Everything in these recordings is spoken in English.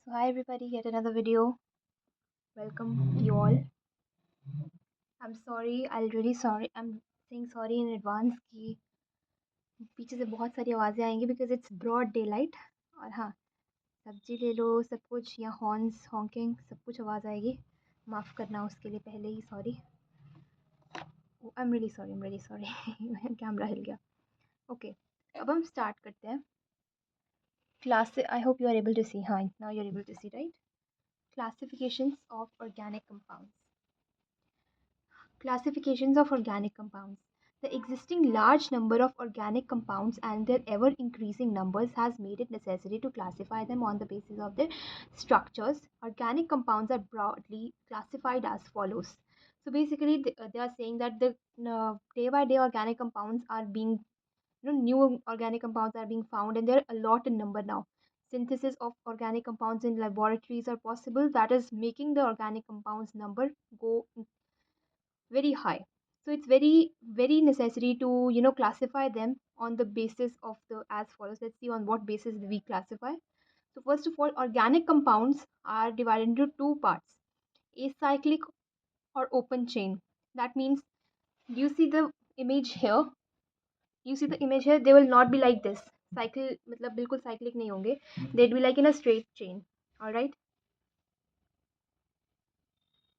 So hi everybody, yet another video. Welcome you all. I'm sorry, I'll really sorry. I'm saying sorry in advance कि पीछे से बहुत सारी आवाज़ें आएंगी because it's broad daylight. और हाँ, सब्जी ले लो, सब कुछ या हॉर्न्स हॉकिंग सब कुछ आवाज़ आएगी. माफ़ करना उसके लिए पहले ही sorry. I'm really sorry. Camera हिल गया. Okay, अब हम स्टार्ट करते हैं. क्लास से I hope you are able to see. हाँ, now you're able to see, right? Classifications of organic compounds. Classifications of organic compounds. The existing large number of organic compounds and their ever increasing numbers has made it necessary to classify them on the basis of their structures. Organic compounds are broadly classified as follows. So basically, they are saying that the day by day organic compounds are being, new organic compounds are being found, and there are a lot in number now. Synthesis of organic compounds in laboratories are possible, that is making the organic compounds number go very high. So it's very necessary to classify them on the basis of the as follows. Let's see on what basis we classify. So first of all, organic compounds are divided into two parts: acyclic or open chain. That means, do you see the image here? You see the image here, they will not be like this. Cycle मतलब बिल्कुल cyclic नहीं होंगे. They'd be like in a straight chain. All right.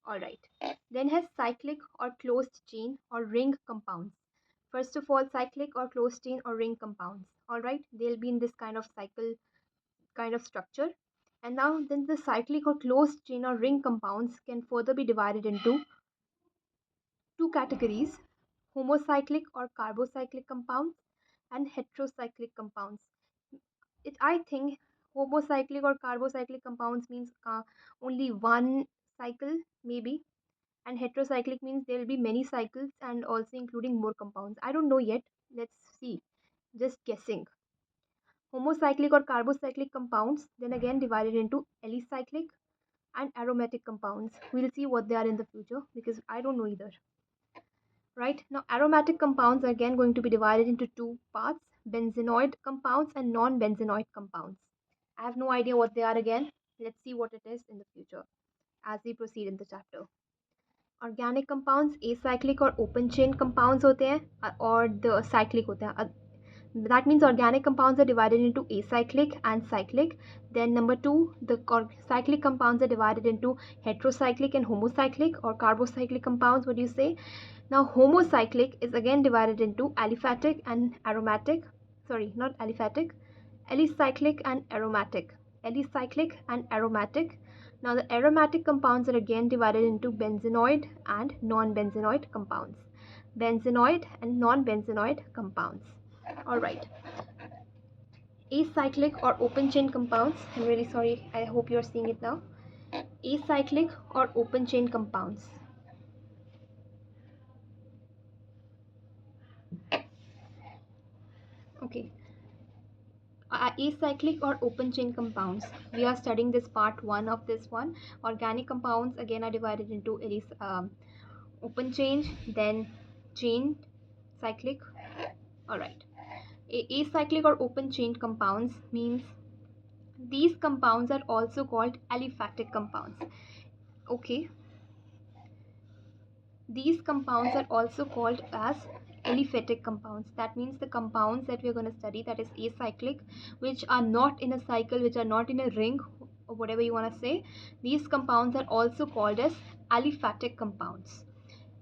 Alright. Then has cyclic or closed chain or ring compounds. First of all, cyclic or closed chain or ring compounds. Alright, they'll be in this kind of cycle kind of structure. And now then the cyclic or closed chain or ring compounds can further be divided into two categories: homocyclic or carbocyclic compounds and heterocyclic compounds. I think homocyclic or carbocyclic compounds means only one cycle maybe, and heterocyclic means there will be many cycles and also including more compounds. I don't know yet. Let's see. Just guessing. Homocyclic or carbocyclic compounds then again divided into alicyclic and aromatic compounds. We'll see what they are in the future because I don't know either. Right now, aromatic compounds are again going to be divided into two parts: benzenoid compounds and non-benzenoid compounds. I have no idea what they are again. Let's see what it is in the future as we proceed in the chapter. Organic compounds acyclic और open chain compounds होते हैं और the cyclic होते हैं. That means organic compounds are divided into acyclic and cyclic. Then number two, the cyclic compounds are divided into heterocyclic and homocyclic or carbocyclic compounds. What do you say? Now homocyclic is again divided into aliphatic and aromatic. Sorry, not aliphatic. Alicyclic and aromatic. Alicyclic and aromatic. Now the aromatic compounds are again divided into benzenoid and non-benzenoid compounds. Benzenoid and non-benzenoid compounds. Alright. Acyclic or open chain compounds. I'm really sorry. I hope you're seeing it now. Acyclic or open chain compounds. Okay. Acyclic or open chain compounds. We are studying this part 1 of this one. Organic compounds again are divided into open chain, then chain, cyclic. Alright. Acyclic or open chain compounds means these compounds are also called aliphatic compounds. Okay. These compounds are also called as aliphatic compounds. That means the compounds that we are going to study, that is acyclic, which are not in a cycle, which are not in a ring, or whatever you want to say, these compounds are also called as aliphatic compounds.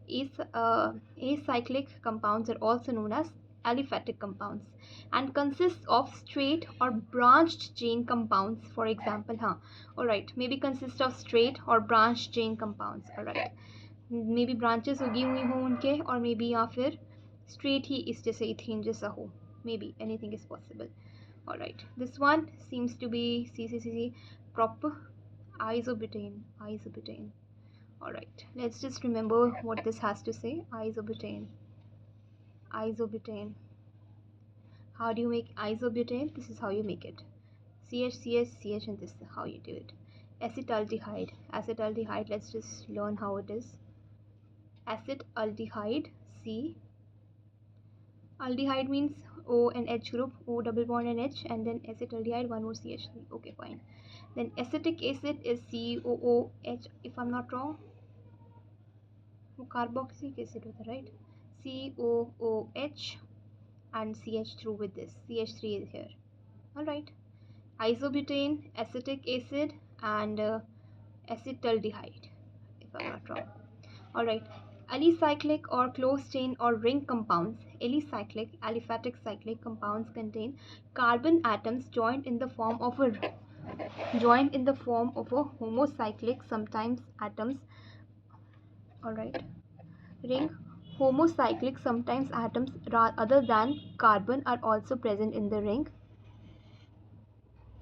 Acyclic compounds are also known as aliphatic compounds and consists of straight or branched chain compounds. For example, alright, maybe consist of straight or branched chain compounds. Alright, may be branches उगी हुई हों उनके, और may be या फिर straight ही इस जैसे ethane जैसा हो. Maybe anything is possible. Alright, this one seems to be C proper isobutane. Alright, let's just remember what this has to say. Isobutane. How do you make isobutane? This is how you make it. CH, and this is how you do it. Acetaldehyde. Let's just learn how it is. Acetaldehyde. C. Aldehyde means O and H group, O double bond and H, and then acetaldehyde, one more CH3. Okay, fine. Then acetic acid is COOH, if I'm not wrong. Carboxylic acid होता है, right? COOH and CH through with this. CH3 is here. Alright. Isobutane, acetic acid, and acetaldehyde, if I'm not wrong. Alright. Alicyclic or closed chain or ring compounds. Alicyclic, aliphatic cyclic compounds contain carbon atoms joined in the form of a homocyclic, sometimes atoms. Alright. Ring. Homocyclic, sometimes atoms other than carbon are also present in the ring.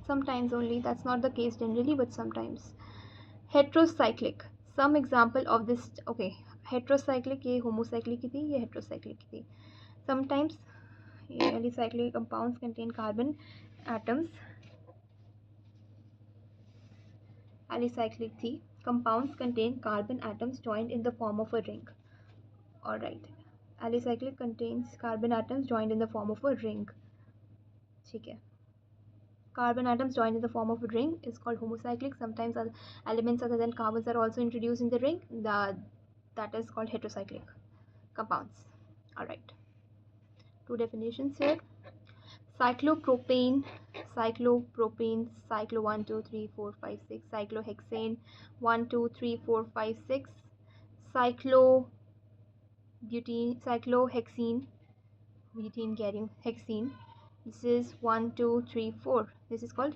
Sometimes only, that's not the case generally, but sometimes. Heterocyclic. Some example of this, okay, heterocyclic, ये homocyclic की थी, ये heterocyclic की थी. Sometimes alicyclic compounds contain carbon atoms. Alicyclic थी. Compounds contain carbon atoms joined in the form of a ring. Alright. Alicyclic contains carbon atoms joined in the form of a ring. ठीक है. Carbon atoms joined in the form of a ring is called homocyclic. Sometimes elements other than carbons are also introduced in the ring. That is called heterocyclic compounds. Alright. Two definitions here. Cyclopropane, cyclo 1, 2, 3, 4, 5, 6, cyclohexane 1, 2, 3, 4, 5, 6, cyclohexene, butene carrying hexene. This is 1, 2, 3, 4. This is called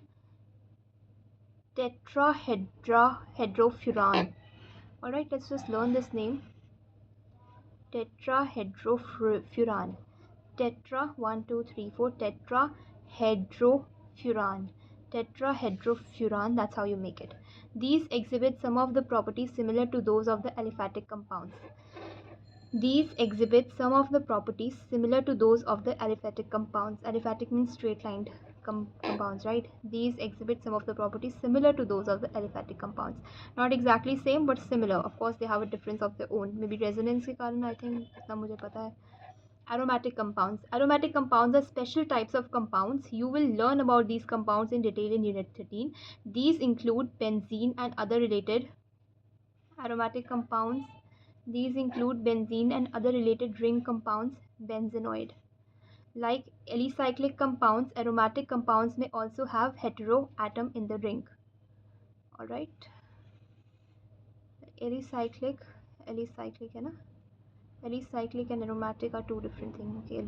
tetrahedrofuran. Alright, let's just learn this name. Tetrahedrofuran. Tetra 1, 2, 3, 4. Tetrahedrofuran. Tetrahedrofuran, that's how you make it. These exhibit some of the properties similar to those of the aliphatic compounds. These exhibit some of the properties similar to those of the aliphatic compounds. Aliphatic means straight-lined compounds, right? These exhibit some of the properties similar to those of the aliphatic compounds. Not exactly same, but similar. Of course, they have a difference of their own. Maybe resonance के कारण, I think, इतना मुझे पता है. Aromatic compounds. Aromatic compounds are special types of compounds. You will learn about these compounds in detail in Unit 13. These include benzene and other related aromatic compounds. These include benzene and other related ring compounds, benzenoid. Like alicyclic compounds, aromatic compounds may also have hetero atom in the ring. Alright. Alicyclic है ना? Alicyclic and aromatic are two different things. Okay,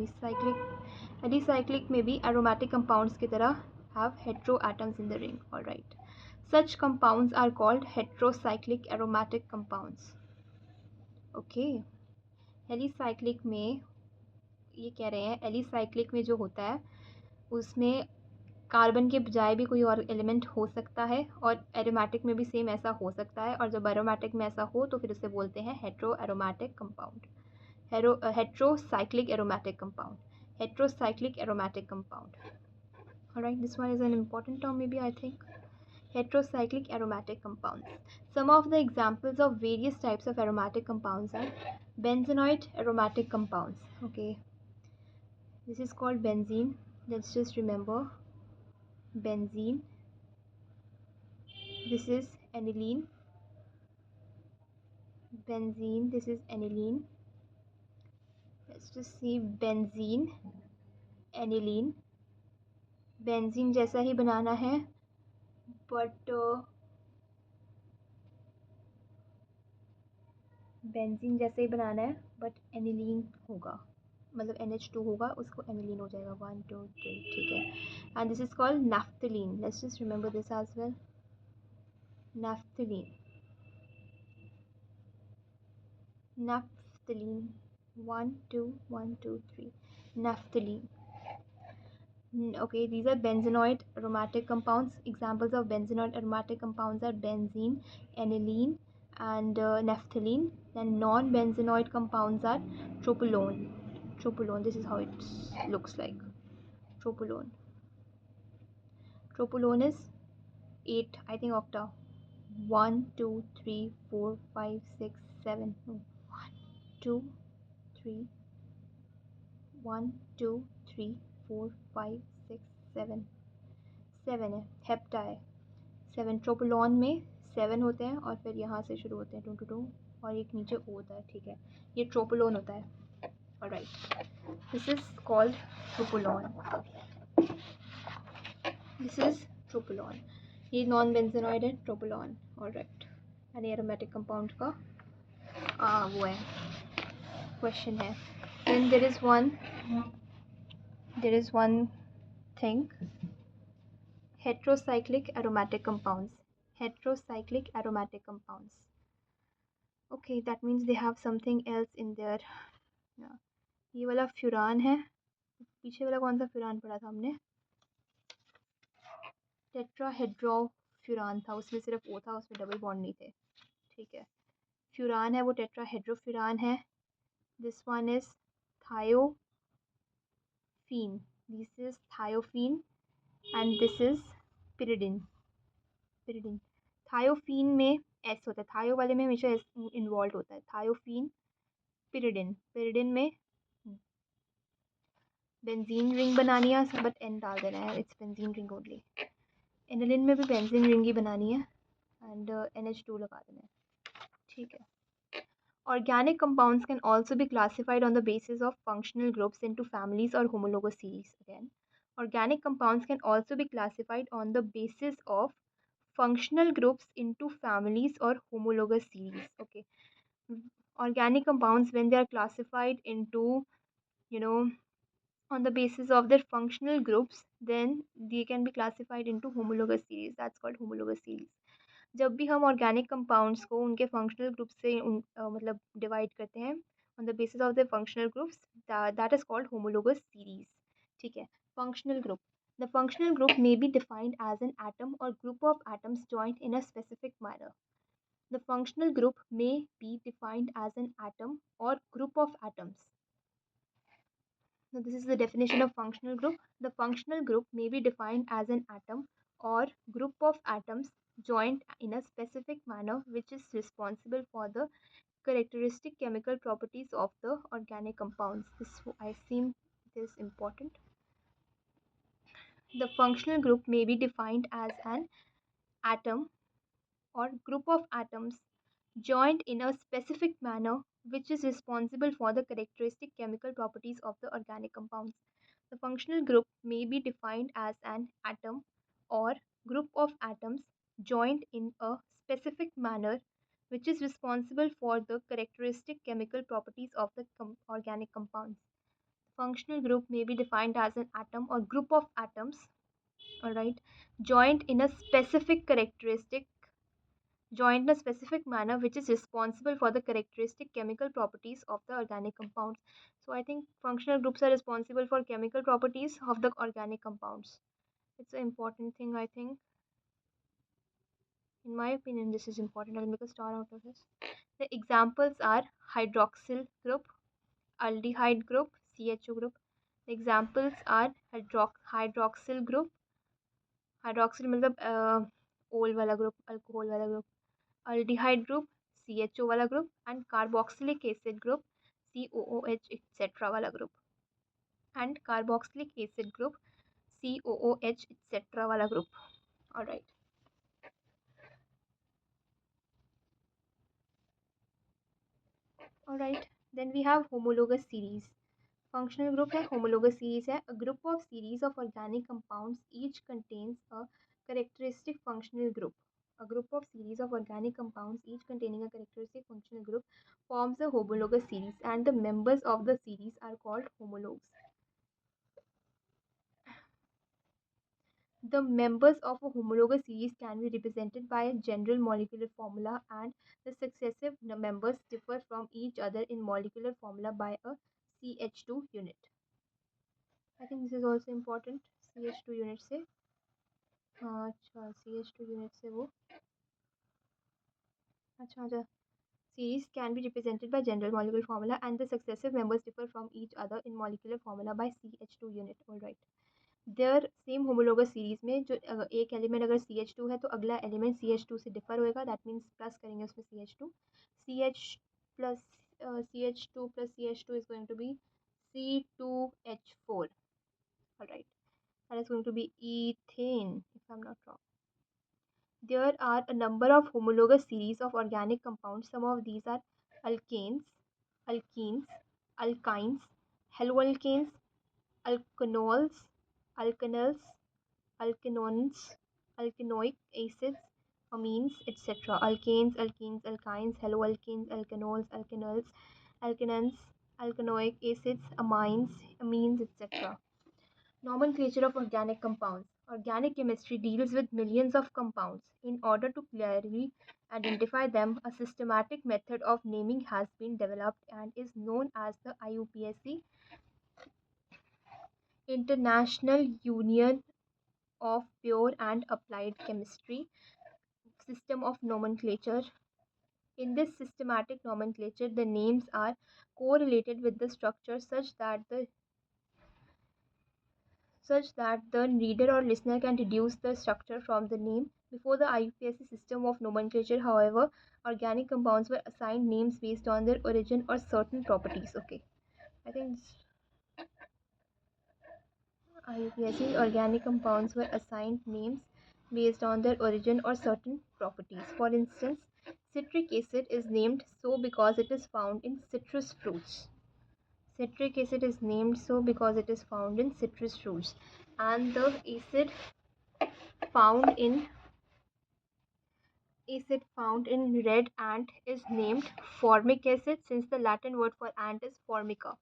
alicyclic may be aromatic compounds की तरह have hetero atoms in the ring. Alright. Such compounds are called heterocyclic aromatic compounds. Okay. Alicyclic में ये कह रहे हैं, alicyclic में जो होता है उसमें कार्बन के बजाय भी कोई और एलिमेंट हो सकता है, और एरोमेटिक में भी सेम ऐसा हो सकता है, और जब एरोमेटिक में ऐसा हो तो फिर उसे बोलते हैं hetero aromatic compound. Heterocyclic aromatic compound. Heterocyclic aromatic compound. Alright, this one is an important term, may be, I think. Heterocyclic aromatic compounds. Some of the examples of various types of aromatic compounds are benzenoid aromatic compounds. Okay, this is called benzene. Let's just remember benzene. This is aniline. Benzene, this is aniline. Let's just see benzene, aniline. Benzene जैसा ही बनाना है, but benzene जैसे ही बनाना है, but aniline होगा, मतलब NH2 होगा, उसको aniline हो जाएगा. 1 2 3, ठीक है. And this is called naphthalene. Let's just remember this as well. Naphthalene. 1 2 1 2 3. Naphthalene. Okay, these are benzenoid aromatic compounds. Examples of benzenoid aromatic compounds are benzene, aniline, and naphthalene. Then non-benzenoid compounds are tropulone. Tropulone, this is how it looks like. Tropulone. Tropulone is 8, I think, octa. 1 2 3 4 5 6 7. 1 2 3 1 2 3 4 5 6 7 7 है, hepta है। 7 tropolone में 7 होते हैं और फिर यहाँ से शुरू होते हैं 2 2 और एक नीचे ओ होता है, ठीक है, ये ट्रोपोलॉन होता है। Alright, this is called tropolone, this is tropolone, ये नॉन बेंजेनॉइड है ट्रोपोलॉन। ऑलराइट, यानी एरोमेटिक कंपाउंड का वो है, क्वेश्चन है। Then there is one thing, heterocyclic aromatic compounds, heterocyclic aromatic compounds, okay, that means they have something else in there. yeah. ये वाला furan है, पीछे वाला कौन सा फ्यूरान पढ़ा था हमने, टेट्राहेड्रोफ्यूरान था, उसमें सिर्फ ओ था, उसमें डबल बॉन्ड नहीं थे, ठीक है। फ्यूरान है वो टेट्राहेड्रोफ्यूरान है। This one is thiophene, this is thiophene and this is pyridine, pyridine. Thiophene में एस होता है, थायो वाले में हमेशा एस इन्वॉल्व होता है, थायोफीन पिरिडिन, पिरिडिन में बेंजीन रिंग बनानी है, बट एन डाल देना है, it's benzene ring only. Aniline में भी बेंजीन रिंग ही बनानी है एंड NH2 लगा देना है, ठीक है। Organic compounds can also be classified on the basis of functional groups into families or homologous series. Again, organic compounds can also be classified on the basis of functional groups into families or homologous series. Okay, organic compounds, when they are classified into, you know, on the basis of their functional groups, then they can be classified into homologous series. That's called homologous series. जब भी हम organic compounds को उनके functional group से मतलब divide करते हैं on the basis of the functional groups, that is called homologous series, ठीक है। Functional group, the functional group may be defined as an atom और group of atoms joint in a specific manner, the functional group may be defined as an atom और group of atoms. Now, this is the definition of functional group. The functional group may be defined as an atom or group of atoms joined in a specific manner which is responsible for the characteristic chemical properties of the organic compounds. This I seem is important. The functional group may be defined as an atom or group of atoms joined in a specific manner which is responsible for the characteristic chemical properties of the organic compounds. The functional group may be defined as an atom or group of atoms joined in a specific manner which is responsible for the characteristic chemical properties of the organic compounds. Functional group may be defined as an atom or group of atoms, all right, joined in a specific characteristic joined in a specific manner which is responsible for the characteristic chemical properties of the organic compounds. So I think functional groups are responsible for chemical properties of the organic compounds. It's an important thing, I think. In my opinion, this is important. I'll make a star out of this. The examples are hydroxyl group, aldehyde group, CHO group. The examples are hydroxyl group. Hydroxyl मतलब ओल वाला group, alcohol वाला group, aldehyde group CHO वाला group and carboxylic acid group COOH etc. वाला group and carboxylic acid group COOH etc. वाला group. All right. All right. Then we have homologous series. Functional group है, homologous series है. A group of series of organic compounds each contains a characteristic functional group. A group of series of organic compounds each containing a characteristic functional group forms a homologous series and the members of the series are called homologues. The members of a homologous series can be represented by a general molecular formula and the successive members differ from each other in molecular formula by a CH2 unit. I think this is also important. CH2 unit से अच्छा CH2 unit से वो अच्छा series can be represented by general molecular formula and the successive members differ from each other in molecular formula by CH2 unit. All right. There same homologous series में जो एक element अगर CH2 है तो अगला एलिमेंट CH2 से differ होएगा, that means plus करेंगे उसमें CH2, CH plus CH2 plus CH2 is going to be C2H4, All right, that is going to be ethane, if I'm not wrong. There are a number of homologous series of organic compounds. Some of these are alkanes, alkenes, alkynes, haloalkanes, alkanols, alkanils, alkanones, alkanoic acids, amines, etc. Alkanes, alkenes, alkynes, haloalkanes, alkanols, alkanils, alkanins, alkanoic acids, amines, etc. Nomenclature of organic compounds. Organic chemistry deals with millions of compounds. In order to clearly identify them, a systematic method of naming has been developed and is known as the IUPAC, International Union of Pure and Applied Chemistry system of nomenclature. In this systematic nomenclature, the names are correlated with the structure such that the reader or listener can deduce the structure from the name. Before the IUPAC system of nomenclature, however, organic compounds were assigned names based on their origin or certain properties. Okay, I think IUPAC organic compounds were assigned names based on their origin or certain properties. For instance, citric acid is named so because it is found in citrus fruits. Citric acid is named so because it is found in citrus fruits, and the found in acid found in red ant is named formic acid since the Latin word for ant is formica.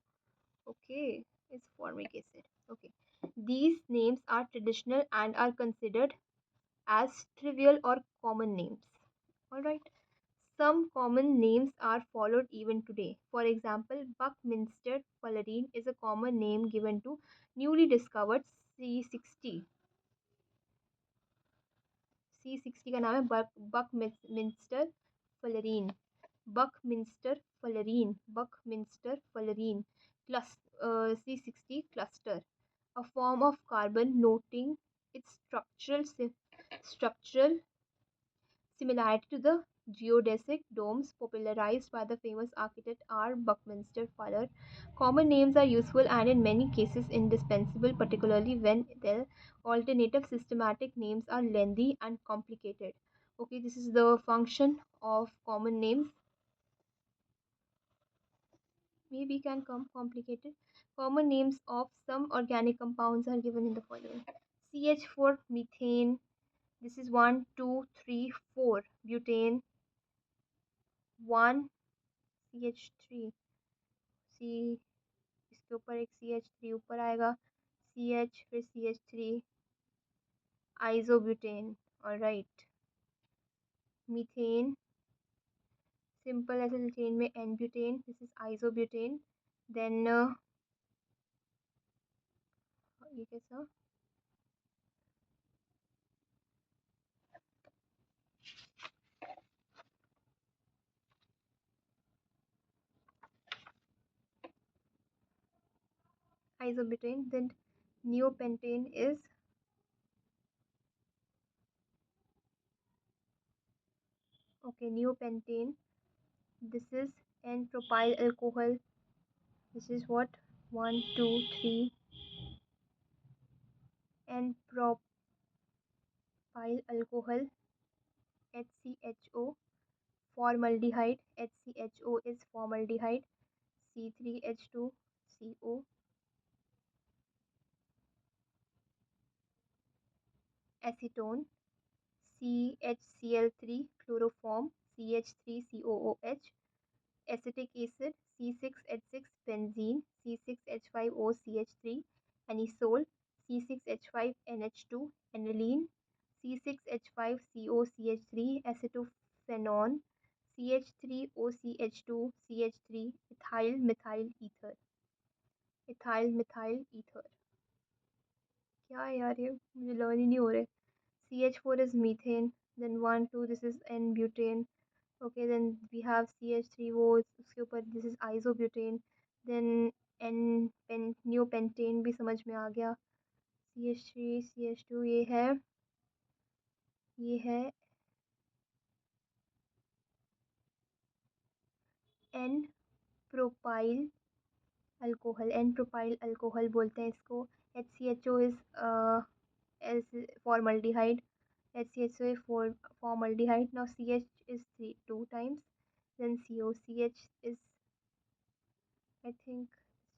Okay, it's formic acid. Okay, these names are traditional and are considered as trivial or common names. Alright, some common names are followed even today. For example, Buckminster fullerene is a common name given to newly discovered C60. C60 का नाम है Buckminster fullerene. Buckminster fullerene. Buckminster fullerene. C60 cluster. A form of carbon noting its structural similarity to the geodesic domes popularized by the famous architect R. Buckminster Fuller. Common names are useful and in many cases indispensable, particularly when the alternative systematic names are lengthy and complicated. Okay, this is the function of common names. Maybe can come complicated. Common names of some organic compounds are given in the following: CH4 methane. This is 1, 2, 3, 4 butane. 1 CH3 सी इसके ऊपर एक CH3 ऊपर आएगा CH फिर CH3 isobutane alright methane simple ऐसे chain में n butane this is isobutane then ये कैसा isobutane then neopentane is okay neopentane this is n propyl alcohol this is what 1 2 3 n propyl alcohol HCHO formaldehyde HCHO is formaldehyde C3H2CO acetone CHCl3 chloroform CH3COOH acetic acid C6H6 benzene C6H5OCH3 anisole C6H5NH2 aniline C6H5COCH3 acetophenone CH3OCH2 CH3 ethyl methyl ether क्या है यार ये मुझे learn ही नहीं हो रहे CH4 is methane then 1 2 this is N butane okay then we have CH3 वो उसके ऊपर this is isobutane then N neopentane भी समझ में आ गया CH3 CH2 ये है N propyl अल्कोहल बोलते हैं इसको HCHO is formaldehyde. HCHO is for formaldehyde. Now CH is two times. Then COCH is, I think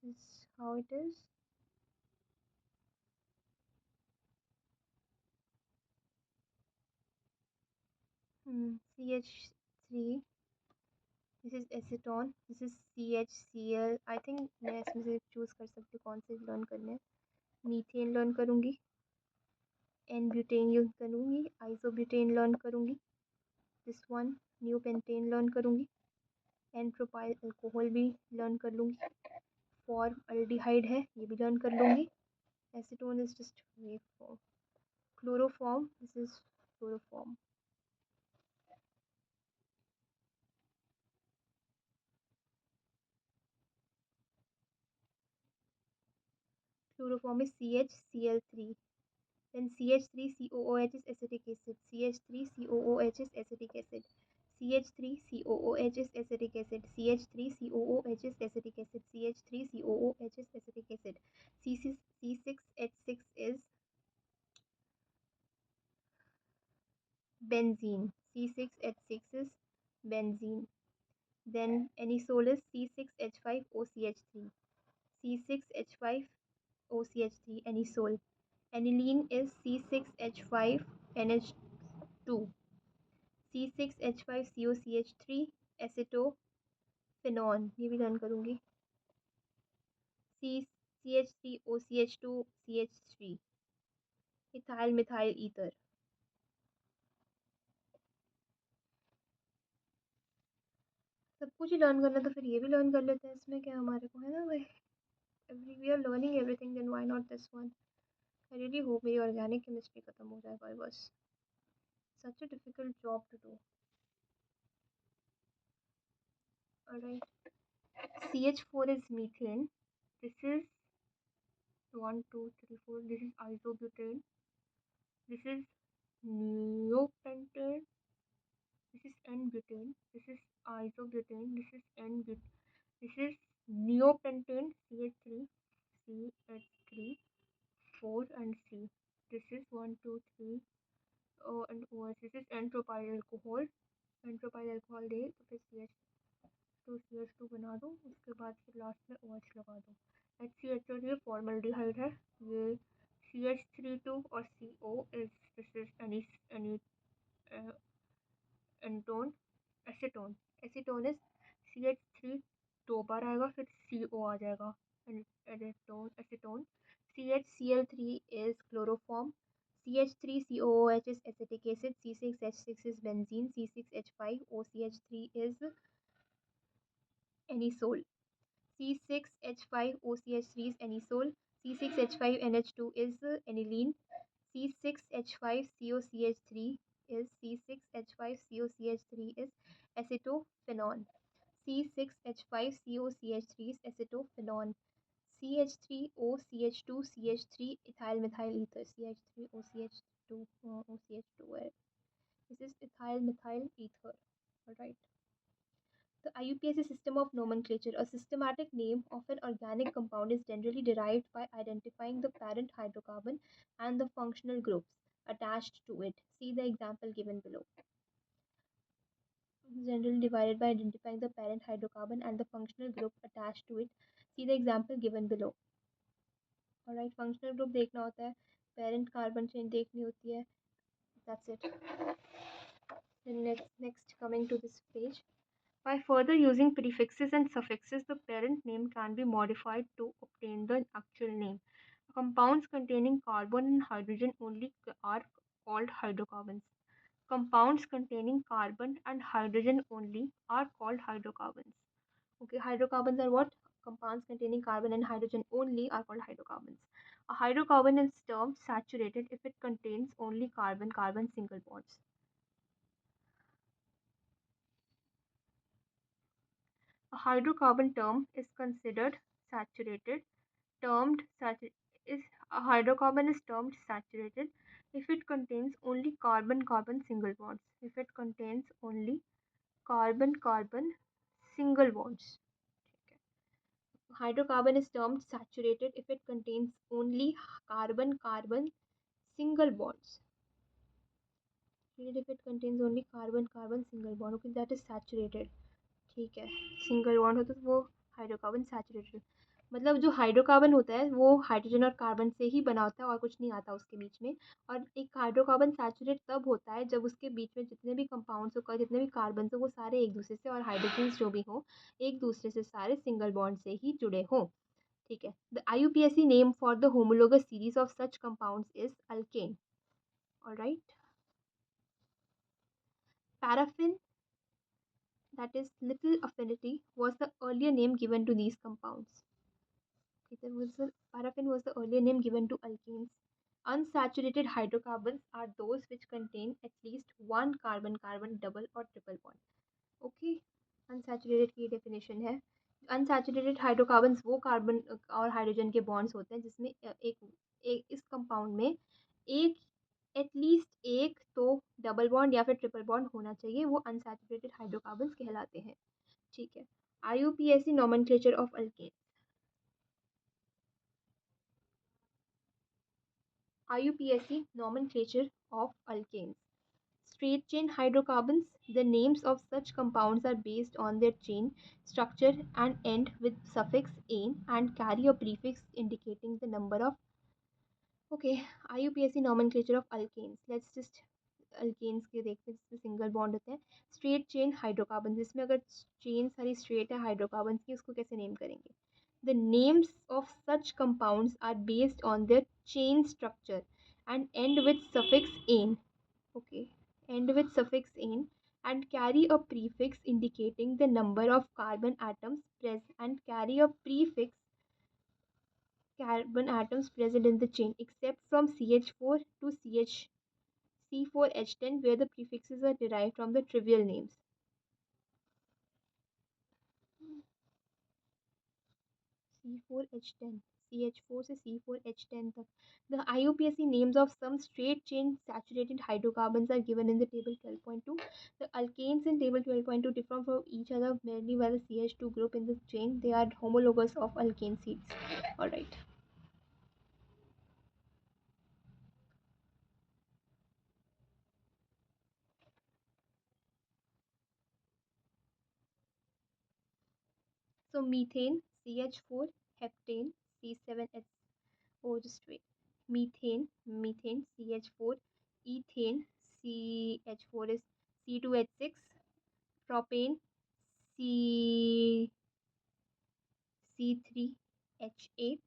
this is how it is. CH3, this is acetone, this is CHCl. I think मैं इसमें से choose कर सकती हूँ कौन से learn करने हैं. मीथेन लर्न करूँगी, एन ब्यूटेन यूज करूँगी, आइसोब्यूटेन लर्न करूँगी, this one new pentane learn करूँगी, एन प्रोपाइल अल्कोहल भी लर्न कर लूँगी, फॉर्मल्डिहाइड है ये भी लर्न कर लूँगी. Acetone is just wave form. Chloroform, this is chloroform. Chloroform is CHCl3. Then CH3COOH is acetic acid. CH3COOH is acetic acid. CH3COOH is acetic acid. CH3COOH is acetic acid. CH3COOH is acetic acid. C6H6 is benzene. C6H6 is benzene. Then anisole is C6H5OCH3. C6H5OCH3 anisole. Aniline is C6H5NH2. C6H5COCH3 acetophenone ये भी learn करूँगी. CH3OCH2CH3 ethyl methyl ether. सब कुछ ही learn करना तो फिर ये भी लर्न कर लेते हैं. इसमें क्या हमारे को है ना भाई. We are learning everything, then why not this one. I really hope मेरी ऑर्गेनिक केमिस्ट्री खत्म हो जाए भाई बस. Such a difficult job to do. Alright. CH4 is methane. This is 1, 2, 3, 4. This is isobutane. This is neopentane. This is N-butane. This is isobutane. This is N-butane. This is neopentane. CH3, CH3, 4 and C. This is 1, 2, 3. And OH. This is N-propyl alcohol. N-propyl alcohol दे तो फिर CH2 बना दो. उसके बाद फिर last में OH लगा दो. HCHO ये फॉर्मल्डिहाइड है. ये CH32 और CO is this is uh, Anton. Acetone. Acetone is CH3 दो बार आएगा फिर CO आ जाएगा. Acetone acetone. CHCl3 is chloroform. CH3COOH is acetic acid. C6H6 is benzene. C6H5OCH3 is anisole. C6H5OCH3 is anisole. C6H5NH2 is aniline. C6H5COCH3 is C6H5COCH3 is acetophenone. C6H5COCH3 is acetophenone. CH3OCH2CH3 ethyl methyl ether. CH3OCH2 OCH2 है. This is ethyl methyl ether. Alright. The IUPAC is a system of nomenclature. A systematic name of an organic compound is generally derived by identifying the parent hydrocarbon and the functional groups attached to it. See the example given below. Generally divided by identifying the parent hydrocarbon and the functional group attached to it. See the example given below. Alright, functional group देखना होता है, parent carbon chain देखनी होती है. That's it. Then next coming to this page. By further using prefixes and suffixes, the parent name can be modified to obtain the actual name. Compounds containing carbon and hydrogen only are called hydrocarbons. Compounds containing carbon and hydrogen only are called hydrocarbons. Okay, hydrocarbons are what? Compounds containing carbon and hydrogen only are called hydrocarbons. A hydrocarbon is termed saturated if it contains only carbon-carbon single bonds. A hydrocarbon term is considered saturated. Termed saturated is a hydrocarbon is termed saturated if it contains only carbon-carbon single bonds. If it contains only carbon-carbon single bonds. Hydrocarbon is termed saturated if it contains only carbon-carbon single bonds. If it contains only carbon-carbon single bond, okay, that is saturated. ठीक है, single bond होता है तो वो hydrocarbon saturated, मतलब जो hydrocarbon होता है वो हाइड्रोजन और कार्बन से ही बना होता है और कुछ नहीं आता उसके बीच में। और एक हाइड्रोकार्बन सैचुरेट तब होता है जब उसके बीच में जितने भी कंपाउंड्स हो, जितने भी कार्बन हो, वो सारे एक दूसरे से, और हाइड्रोजन जो भी हो, एक दूसरे से सारे सिंगल बॉन्ड से ही जुड़े हों। ठीक है, the IUPAC name for the homologous series of such compounds is alkane. Alright, paraffin, that is little affinity, was the earlier name given to these compounds. Paraffin was the earlier name given to alkenes. Unsaturated hydrocarbons are those which contain at least one carbon-carbon double or triple bond. Okay, unsaturated की definition है, unsaturated hydrocarbons वो carbon और hydrogen के bonds होते हैं जिसमें एक इस कंपाउंड में एक एटलीस्ट एक तो डबल बॉन्ड या फिर ट्रिपल बॉन्ड होना चाहिए, वो अनसैचुरेटेड हाइड्रोकार्बन्स कहलाते हैं। ठीक है, IUPAC nomenclature of alkane. IUPAC nomenclature of alkanes. Straight chain hydrocarbons. The names of such compounds are based on their chain structure and end with suffix "ane" and carry a prefix indicating the number of. Okay, IUPAC nomenclature of alkanes. Let's just alkanes के देखते हैं जिसमें single bond होते हैं। Straight chain hydrocarbon, जिसमें अगर chain सारी straight है हाइड्रोकार्बन की, उसको कैसे नेम करेंगे? The names of such compounds are based on their chain structure and end with suffix "ane". Okay, end with suffix "ane" and carry a prefix indicating the number of carbon atoms present and carry a prefix carbon atoms present in the chain, except from CH4 to C4H10 where the prefixes are derived from the trivial names. C4H10, CH4 से C4H10 तक. The IUPAC names of some straight chain saturated hydrocarbons are given in the table 12.2. The alkanes in table 12.2 differ from each other merely by the CH2 group in the chain. They are homologous of alkane series. Alright. So methane, CH4, heptane, C7H. Oh, just wait. Methane, CH4, ethane, CH4 is C2H6, propane, C C3H8,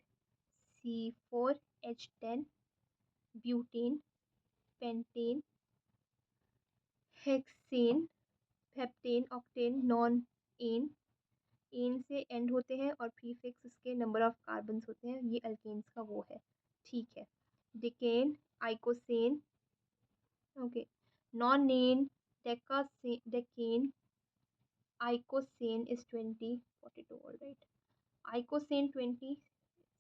C4H10, butane, pentane, hexane, heptane, octane, nonane, ane से end होते हैं और prefix उसके number of carbons होते हैं, ये alkanes का वो है। ठीक है, decane, icosane, okay, nonane, decane, icosane is 20, 42, all right. Icosane 20,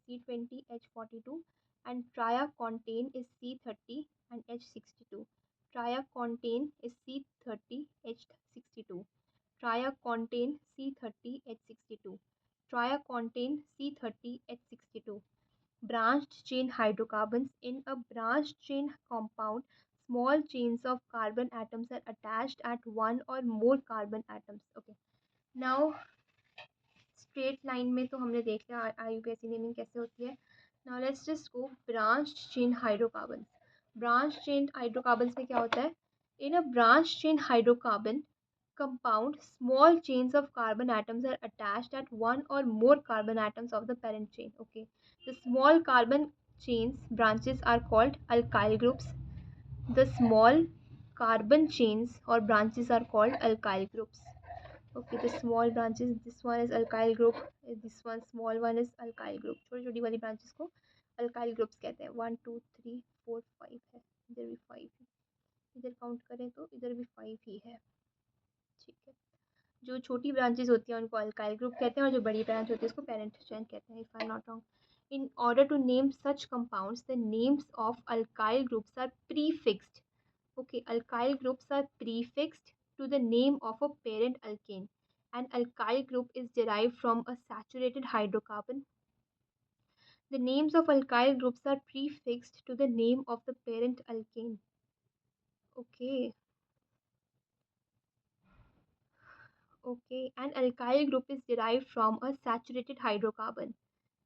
C20H42, and triacontane is C30 and H62. Triacontane is C30H62. Triacontane C30H62. Triacontane C30H62. Branched chain hydrocarbons. In a branched chain compound, small chains of carbon atoms are attached at one or more carbon atoms. Okay. Now straight line में तो हमने देख लिया IUPAC naming कैसे होती है। Now let's just go branch chain hydrocarbon. Branch chain hydrocarbon में क्या होता है? In a branch chain hydrocarbon compound, small chains of carbon atoms are attached at one or more carbon atoms of the parent chain. Okay, the small carbon chains branches are called alkyl groups. The small carbon chains or branches are called alkyl groups. Okay, the small branches, this one is alkyl group, this one small one is alkyl group. छोटी छोटी वाली branches को alkyl groups कहते हैं। 1 2 3 4 5 है, इधर भी 5 है, इधर काउंट करें तो इधर भी 5 ही है। ठीक है, जो छोटी ब्रांचेस होती हैं उनको अल्काइल ग्रुप कहते हैं और जो बड़ी ब्रांच होती है उसको पेरेंट चेन कहते हैं, if I am not wrong. In order to name such compounds the names of alkyl groups are prefixed. Okay, alkyl groups are prefixed to the name of a parent alkane An alkyl group is derived from a saturated hydrocarbon. The names of alkyl groups are prefixed to the name of the parent alkane. Okay, okay. An alkyl group is derived from a saturated hydrocarbon.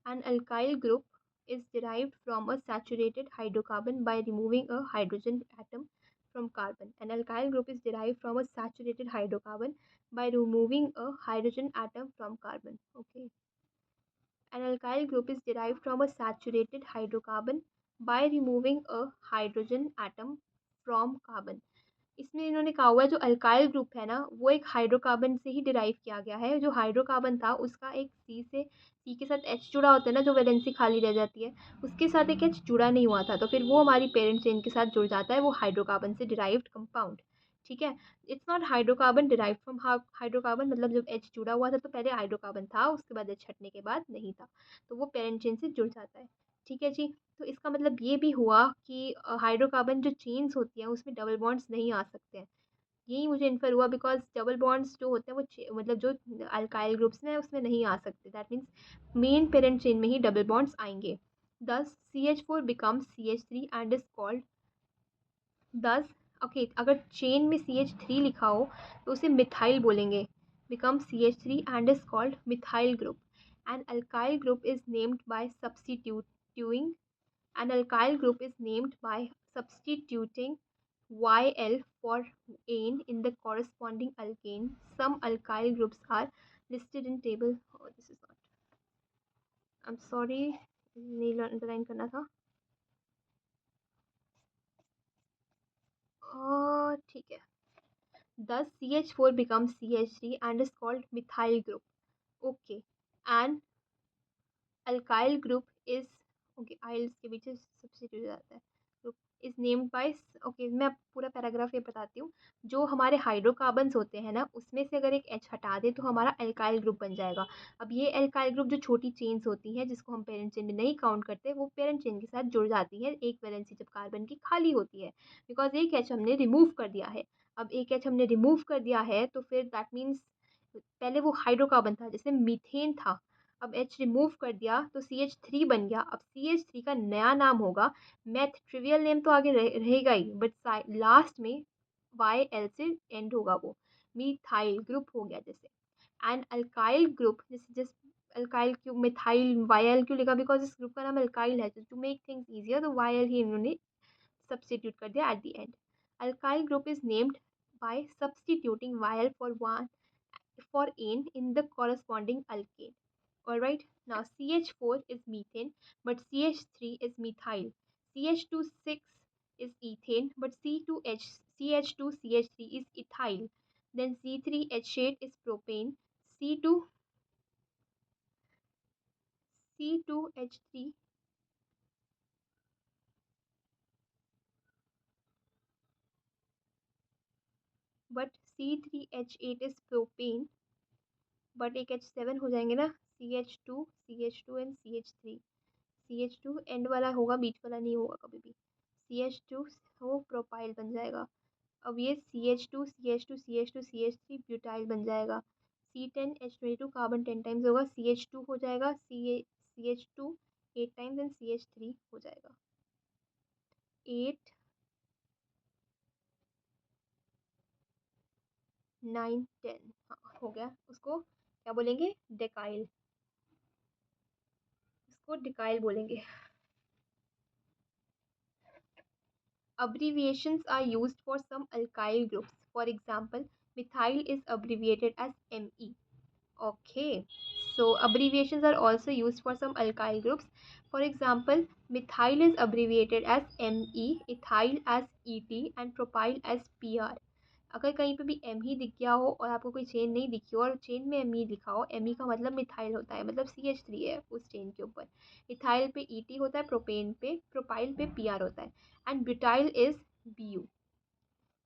An alkyl group is derived from a saturated hydrocarbon by removing a hydrogen atom from carbon. An alkyl group is derived from a saturated hydrocarbon by removing a hydrogen atom from carbon. Okay. An alkyl group is derived from a saturated hydrocarbon by removing a hydrogen atom from carbon. इसमें इन्होंने कहा हुआ है जो alkyl group है ना वो एक हाइड्रोकार्बन से ही डिराइव किया गया है। जो हाइड्रोकार्बन था उसका एक सी के साथ एच जुड़ा होता है ना, जो वैलेंसी खाली रह जाती है उसके साथ एक एच जुड़ा नहीं हुआ था, तो फिर वो हमारी पेरेंट चेन के साथ जुड़ जाता है, वो हाइड्रोकार्बन से डिराइव्ड कंपाउंड। ठीक है। It's not hydrocarbon derive from hydrocarbon, मतलब जब एच जुड़ा हुआ था तो पहले हाइड्रोकार्बन था, उसके बाद एच हटने के बाद नहीं था, तो वो पेरेंट चेन से जुड़ जाता है। ठीक है जी। तो इसका मतलब ये भी हुआ कि हाइड्रोकार्बन जो चेन्स होती हैं उसमें डबल बॉन्ड्स नहीं आ सकते हैं। यही मुझे इन्फर हुआ बिकॉज डबल बॉन्ड्स जो होते हैं वो मतलब जो अल्काइल ग्रुप्स में उसमें नहीं आ सकते, that means main parent chain में ही डबल बॉन्ड्स आएंगे। दस CH4 becomes CH3 and is called दस। ओके, अगर चेन में CH3 लिखा हो तो उसे मिथाइल बोलेंगे, become CH3 and is called methyl group. An alkyl group is named by substituting An alkyl group is named by substituting YL for ane in the corresponding alkane. Some alkyl groups are listed in table. Oh, this is not. I'm sorry. नहीं underline करना था। ठीक है। Thus CH4 becomes CH3 and is called methyl group. Okay. And alkyl group is okay, आइल्स के पीछे substitute हो जाता है, group is named bye. Okay, मैं पूरा पैराग्राफ ये बताती हूँ। जो हमारे हाइड्रोकार्बन्स होते हैं ना उसमें से अगर एक एच हटा दे तो हमारा एल्काइल ग्रुप बन जाएगा। अब ये एल्काइल ग्रुप जो छोटी चेन्स होती हैं जिसको हम पेरेंट चेन में नहीं काउंट करते, वो पेरेंट चेन के साथ जुड़ जाती है एक वैलेंसी जब कार्बन की खाली होती है, बिकॉज एक एच हमने रिमूव कर दिया है। अब एक एच हमने रिमूव कर दिया है तो फिर दैट मीन्स पहले वो हाइड्रोकार्बन था जैसे मीथेन था, अब एच रिमूव कर दिया तो CH3 बन गया। अब CH3 का नया नाम होगा मैथ, ट्रिवियल नेम तो आगे रहेगा ही बट लास्ट में YL से एंड होगा, वो मिथाइल ग्रुप हो गया जैसे। एंड अल्काइल ग्रुप जैसे जिस अल्काइल क्यों मिथाइल YL क्यों लिखा, बिकॉज इस ग्रुप का नाम अल्काइल है, तो टू मेक थिंग्स इजियर तो YL ही इन्होंने सब्स्टिट्यूट कर दिया at the end. Alkyl group is named by substituting YL for ane in the corresponding alkane. Alright, now CH4 is methane, but CH3 is methyl. CH2 6 is ethane, but CH2CH3 is ethyl. Then C3H8 is propane. C2 C2H3, but C3H8 is propane, but एक H7 हो जाएंगे ना, CH2 and CH3 and वाला होगा, बीच वाला नहीं होगा कभी भी। CH2 वो प्रोपाइल बन जाएगा। अब ये CH2 ब्यूटाइल बन जाएगा। C10H22 कार्बन 10 टाइम्स होगा, CH2 हो जाएगा, CH2 8 टाइम्स एंड CH3 हो जाएगा 8 9 10। हाँ हो गया। उसको क्या बोलेंगे, डेकाइल, इसको डिकाइल बोलेंगे। Abbreviations are used for some alkyl groups. For example, methyl is abbreviated as Me. Okay, so abbreviations are also used for some alkyl groups. For example, methyl is abbreviated as Me, ethyl as Et, and propyl as Pr. अगर कहीं पे भी M ही दिख गया हो और आपको कोई चेन नहीं दिखी हो और चेन में एम ही लिखा हो, एम ही का मतलब मिथाइल होता है, मतलब CH3 है उस चेन के ऊपर। इथाइल पे ET होता है, प्रोपेन पे प्रोपाइल पे Pr होता है, एंड ब्यूटाइल इज Bu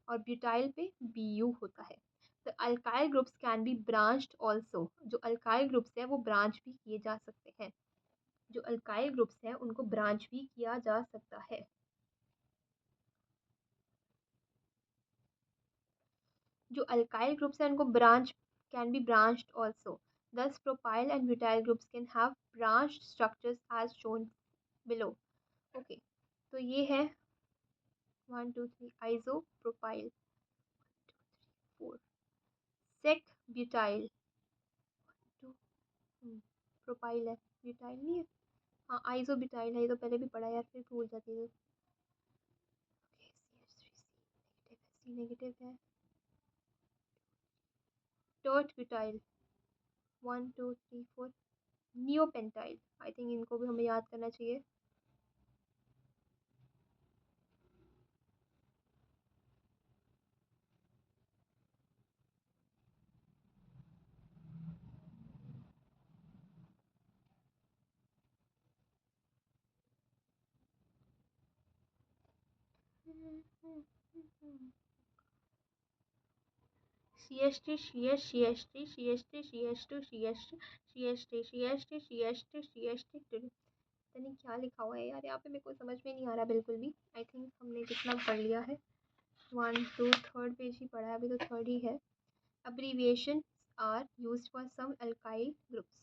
और ब्यूटाइल पे Bu होता है। तो alkyl groups can be branched also, जो अल्काइल ग्रुप्स हैं वो ब्रांच भी किए जा सकते हैं, जो अल्काइल ग्रुप्स हैं उनको ब्रांच भी किया जा सकता है। जो अल्काइल ग्रुप्स हैं उनको branch can be branched also. Thus, propyl and butyl groups can have branched structures as shown below. Okay, तो ये है 1 2 3 isopropyl, 4 sec butyl, 2 प्रोपाइल है, ब्यूटाइल नहीं है, हाँ आइसो ब्यूटाइल है, ये तो पहले भी पढ़ा यार, फिर भूल जाती है। सी नेगेटिव है, tert butyl 1 2 3 4 neopentyl, I think इनको भी हमें याद करना चाहिए। CH3 CH CH3 CH3 CH2 CH2 CH3 CH3 CH3 CH3, पता नहीं क्या लिखा हुआ है यार यहाँ पे, मेरे को समझ में नहीं आ रहा बिल्कुल भी। आई थिंक हमने कितना पढ़ लिया है, 1 2 थर्ड पेज ही पढ़ा है अभी, तो थर्ड ही है। Abbreviations are used for some alkyl groups.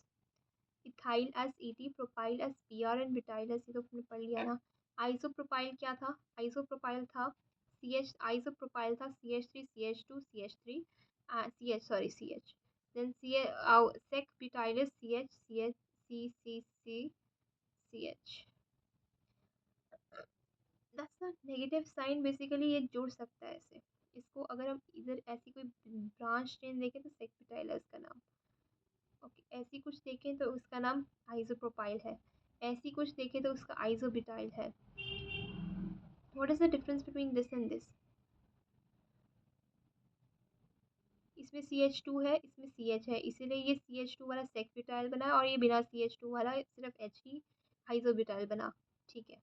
Ethyl as Et, propyl as Pr and butyl as, ये तो हमने पढ़ लिया ना। आइसोप्रोपाइल क्या था? आइसोप्रोपाइल था CH, आइसोप्रोपाइल था CH3 CH2 CH3 CH, sorry CH, then sec butyl is CH CH C C C CH। That's not negative sign, basically ये जुड़ सकता है ऐसे। इसको अगर हम इधर ऐसी कोई ब्रांच चेन देखें तो सेक ब्यूटाइल है इसका नाम। ओके, ऐसी कुछ देखें तो उसका नाम आइसोप्रोपाइल है, ऐसी कुछ देखें तो उसका आइसोब्यूटाइल है। What is the difference between this and this? इसमें CH2 है, इसमें CH है, इसीलिए ये CH2 वाला सेक ब्यूटाइल बना और ये बिना CH2 वाला सिर्फ H ही आइसोब्यूटाइल बना। ठीक है,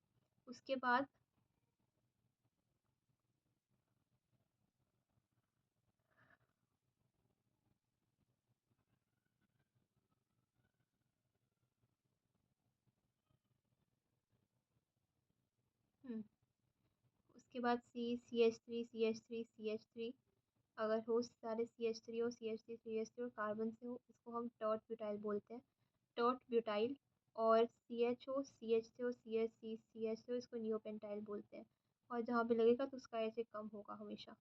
उसके बाद उसके बाद CH3 CH3 CH3, अगर हो सारे CH3 हो, CH3 CH3 और कार्बन से हो, इसको हम टॉट ब्यूटाइल बोलते हैं, टॉट ब्यूटाइल। और CH हो, CH से हो, CH से हो, इसको नियोपेंटाइल बोलते हैं। और जहाँ पे लगेगा तो उसका ऐसे कम होगा हमेशा।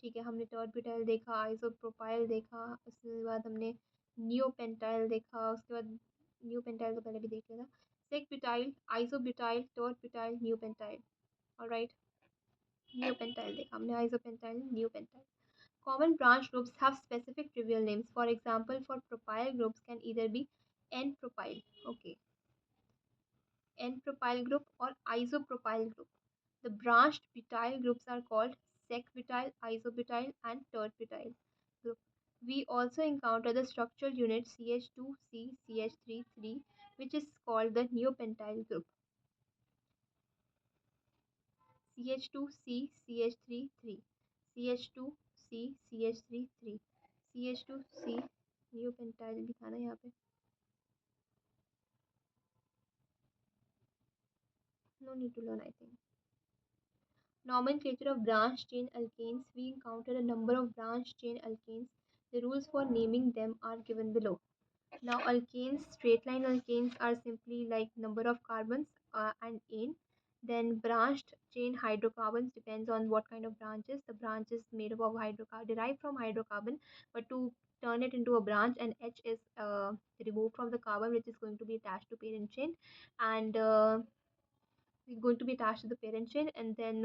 ठीक है, हमने टॉट ब्यूटाइल देखा, आइसोप्रोपाइल देखा, उसके बाद हमने नियोपेंटाइल देखा, उसके बाद नियोपेंटाइल तो पहले भी देख लिया था, सेक ब्यूटाइल, आइसोब्यूटाइल, टॉट ब्यूटाइल, नियोपेंटाइल। ऑलराइट, नियोपेंटाइल देखा हमने, isopentyl, neopentyl. Common branch groups have specific trivial names. For example, for propyl groups can either be N-propyl, okay, N-propyl group or isopropyl group. The branched butyl groups are called sec-butyl, isobutyl, and tert-butyl group. We also encounter the structural unit CH2C CH3 which is called the neopentyl group. CH2C CH3 CH2C CH3 CH2C neopentyl भी था ना यहाँ पे, no need to learn I think. Nomenclature of branch chain alkanes. We encounter a number of branch chain alkanes. The rules for naming them are given below. Now alkanes, straight line alkanes are simply like number of carbons and ane. Then branched chain hydrocarbons depends on what kind of branches. The branch is made up of hydrocarbon, derived from hydrocarbon, but to turn it into a branch, and H is removed from the carbon, which is going to be attached to parent chain, and it's going to be attached to the parent chain, and then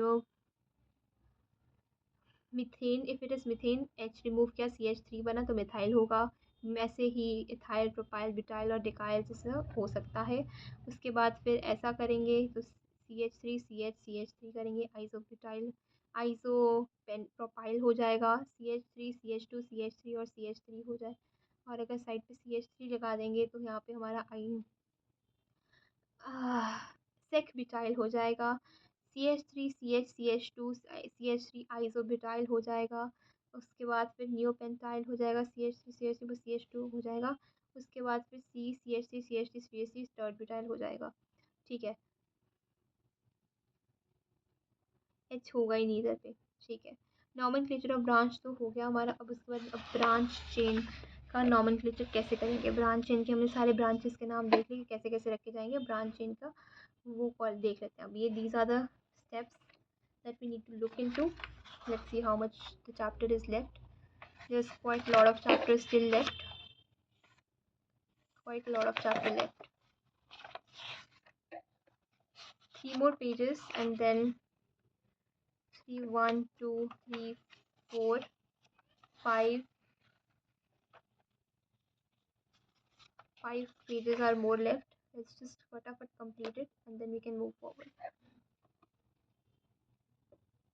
methane, if it is methane, H remove किया, CH3 बना तो methyl होगा। ऐसे ही ethyl, propyl, butyl और डिकाइल जैसे हो सकता है। उसके बाद फिर ऐसा करेंगे तो CH3 CH करेंगे, आइसोब्यूटाइल, आइसो पेन प्रोपाइल हो जाएगा, CH3 CH2 CH3 और CH3 हो जाए। और अगर साइड पे CH3 लगा देंगे तो यहाँ पे हमारा आई सेक ब्यूटाइल हो जाएगा। CH3 CH2 CH3 आइसोब्यूटाइल हो जाएगा। उसके बाद फिर नियोपेंटाइल हो जाएगा, CH3 CH3 CH2 हो जाएगा। उसके बाद फिर CH3 CH3 CH3 third butyl हो जाएगा। ठीक है, H होगा ही नहीं इधर पे। ठीक है, नॉमेनक्लेचर ऑफ ब्रांच तो हो गया हमारा। अब उसके बाद अब ब्रांच चेन, का नॉमेनक्लेचर कैसे करेंगे। ब्रांच चेन के हमने सारे ब्रांचेस के नाम देख लिए कैसे कैसे रखे जाएंगे। ब्रांच चेन का वो कॉल देख लेते हैं अब। ये these are the steps that we need to look into. Let's see how much the chapter is left. There's quite a lot of chapters still left. Quite a lot of chapter left. 3 more pages and then 3, 1, 2, 3, 4, 5. 5 pages are more left. Let's just complete it and then we can move forward.